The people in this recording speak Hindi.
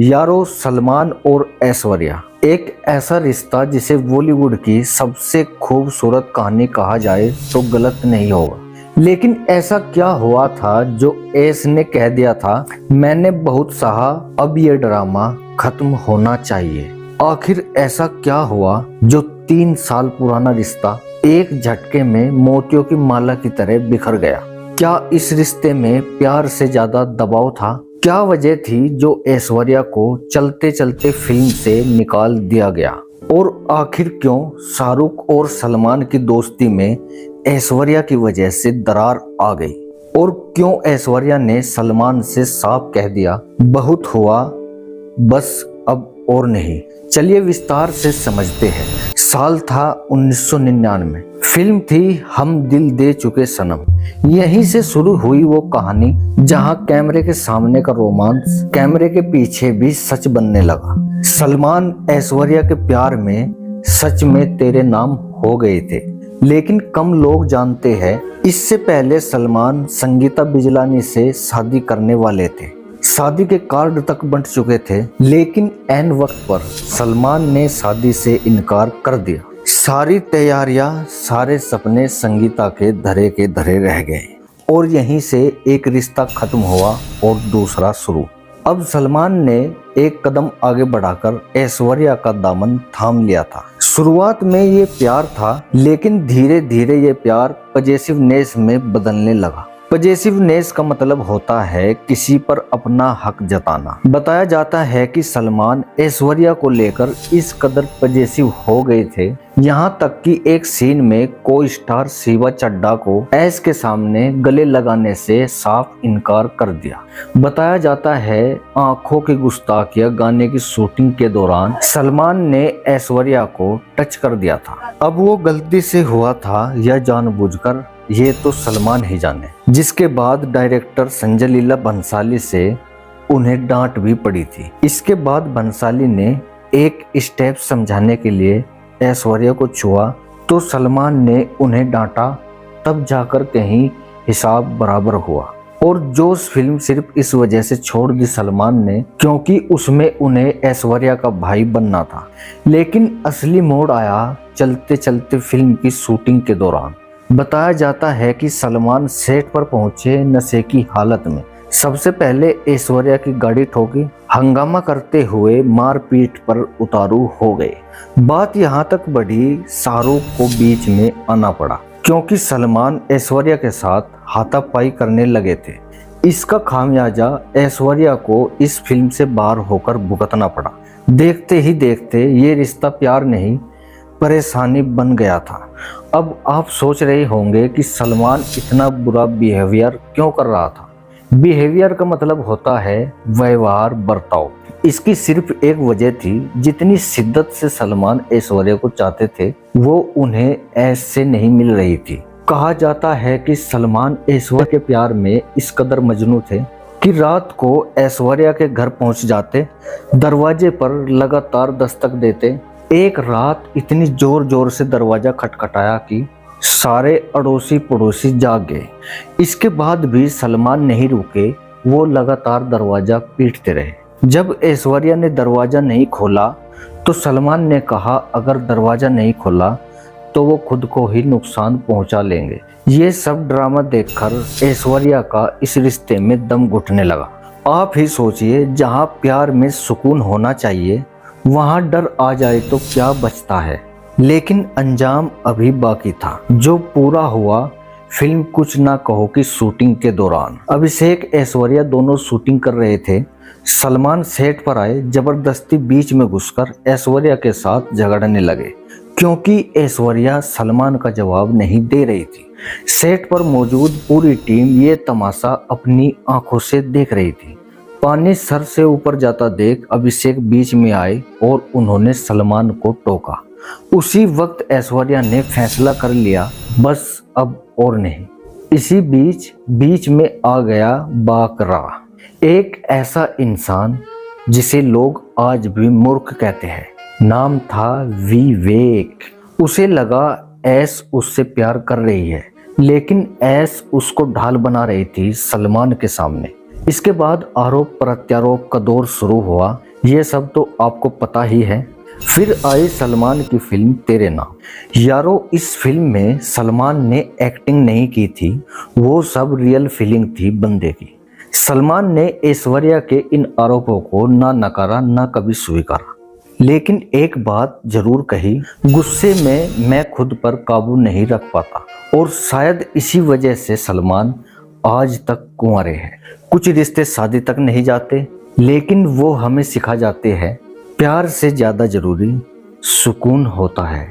यारो, सलमान और ऐश्वर्या एक ऐसा रिश्ता जिसे बॉलीवुड की सबसे खूबसूरत कहानी कहा जाए तो गलत नहीं होगा। लेकिन ऐसा क्या हुआ था जो ऐश ने कह दिया था, मैंने बहुत सहा, अब ये ड्रामा खत्म होना चाहिए। आखिर ऐसा क्या हुआ जो 3 साल पुराना रिश्ता एक झटके में मोतियों की माला की तरह बिखर गया? क्या इस रिश्ते में प्यार से ज्यादा दबाव था? क्या वजह थी जो ऐश्वर्या को चलते चलते फिल्म से निकाल दिया गया? और आखिर क्यों शाहरुख और सलमान की दोस्ती में ऐश्वर्या की वजह से दरार आ गई? और क्यों ऐश्वर्या ने सलमान से साफ कह दिया, बहुत हुआ, बस अब और नहीं? चलिए विस्तार से समझते हैं। साल था 1999। फिल्म थी हम दिल दे चुके सनम। यहीं से शुरू हुई वो कहानी जहां कैमरे के सामने का रोमांस कैमरे के पीछे भी सच बनने लगा। सलमान ऐश्वर्या के प्यार में सच में तेरे नाम हो गए थे, लेकिन कम लोग जानते हैं इससे पहले सलमान संगीता बिजलानी से शादी करने वाले थे। शादी के कार्ड तक बंट चुके थे, लेकिन ऐन वक्त पर सलमान ने शादी से इनकार कर दिया। सारी तैयारियां, सारे सपने संगीता के धरे रह गए और यहीं से एक रिश्ता खत्म हुआ और दूसरा शुरू। अब सलमान ने एक कदम आगे बढ़ाकर ऐश्वर्या का दामन थाम लिया था। शुरुआत में ये प्यार था, लेकिन धीरे धीरे ये प्यार पजेसिवनेस में बदलने लगा। पजेसिवनेस का मतलब होता है किसी पर अपना हक जताना। बताया जाता है कि सलमान ऐश्वर्या को लेकर इस कदर पजेसिव हो गए थे, यहाँ तक कि एक सीन में को स्टार शिवा चड्ढा को ऐश के सामने गले लगाने से साफ इनकार कर दिया। बताया जाता है आंखों की गुस्ताखियां गाने की शूटिंग के दौरान सलमान ने ऐश्वर्या को टच कर दिया था। अब वो गलती से हुआ था या जानबूझकर, ये तो सलमान ही जाने। जिसके बाद डायरेक्टर संजय लीला भंसाली से उन्हें डांट भी पड़ी थी। इसके बाद भंसाली ने एक स्टेप समझाने के लिए ऐश्वर्या को छुआ तो सलमान ने उन्हें डांटा, तब जाकर कहीं हिसाब बराबर हुआ। और जोश फिल्म सिर्फ इस वजह से छोड़ दी सलमान ने क्योंकि उसमें उन्हें ऐश्वर्या का भाई बनना था। लेकिन असली मोड़ आया चलते चलते फिल्म की शूटिंग के दौरान। बताया जाता है कि सलमान सेट पर पहुंचे नशे की हालत में। सबसे पहले ऐश्वर्या की गाड़ी ठोकी, हंगामा करते हुए मारपीट पर उतारू हो गए। बात यहां तक बढ़ी, शाहरुख को बीच में आना पड़ा क्योंकि सलमान ऐश्वर्या के साथ हाथापाई करने लगे थे। इसका खामियाजा ऐश्वर्या को इस फिल्म से बाहर होकर भुगतना पड़ा। देखते ही देखते ये रिश्ता प्यार नहीं परेशानी बन गया था। अब आप सोच रहे होंगे कि सलमान इतना बुरा बिहेवियर क्यों कर रहा था। बिहेवियर का मतलब होता है व्यवहार, बर्ताव। इसकी सिर्फ एक वजह थी, जितनी शिद्दत से सलमान ऐश्वर्या को चाहते थे वो उन्हें ऐसे नहीं मिल रही थी। कहा जाता है कि सलमान ऐश्वर्या के प्यार में इस कदर मजनू थे कि रात को ऐश्वर्या के घर पहुंच जाते, दरवाजे पर लगातार दस्तक देते। एक रात इतनी जोर जोर से दरवाजा खटखटाया कि सारे अड़ोसी पड़ोसी जाग गए। इसके बाद भी सलमान नहीं रुके, वो लगातार दरवाजा पीटते रहे। जब ऐश्वर्या ने दरवाजा नहीं खोला तो सलमान ने कहा, अगर दरवाजा नहीं खोला तो वो खुद को ही नुकसान पहुंचा लेंगे। ये सब ड्रामा देखकर ऐश्वर्या का इस रिश्ते में दम घुटने लगा। आप ही सोचिए, जहां प्यार में सुकून होना चाहिए वहां डर आ जाए तो क्या बचता है। लेकिन अंजाम अभी बाकी था, जो पूरा हुआ फिल्म कुछ ना कहो की शूटिंग के दौरान। अभिषेक ऐश्वर्या दोनों शूटिंग कर रहे थे। सलमान सेट पर आए, जबरदस्ती बीच में घुसकर ऐश्वर्या के साथ झगड़ने लगे क्योंकि ऐश्वर्या सलमान का जवाब नहीं दे रही थी। सेट पर मौजूद पूरी टीम ये तमाशा अपनी आंखों से देख रही थी। पानी सर से ऊपर जाता देख अभिषेक बीच में आए और उन्होंने सलमान को टोका। उसी वक्त ऐश्वर्या ने फैसला कर लिया, बस अब और नहीं। इसी बीच में आ गया बाकरा, एक ऐसा इंसान जिसे लोग आज भी मूर्ख कहते हैं। नाम था विवेक। उसे लगा ऐश उससे प्यार कर रही है, लेकिन ऐश उसको ढाल बना रही थी सलमान के सामने। इसके बाद आरोप प्रत्यारोप का दौर शुरू हुआ। ये सब तो आपको पता ही है। फिर आई सलमान की फिल्म तेरे नाम। यारो, इस फिल्म में सलमान ने एक्टिंग नहीं की थी, वो सब रियल फीलिंग थी बंदे की। सलमान ने ऐश्वर्या के इन आरोपों को ना नकारा ना कभी स्वीकारा, लेकिन एक बात जरूर कही, गुस्से में मैं खुद पर काबू नहीं रख पाता। और शायद इसी वजह से सलमान आज तक कुंवारे हैं। कुछ रिश्ते शादी तक नहीं जाते, लेकिन वो हमें सिखा जाते हैं प्यार से ज्यादा जरूरी सुकून होता है।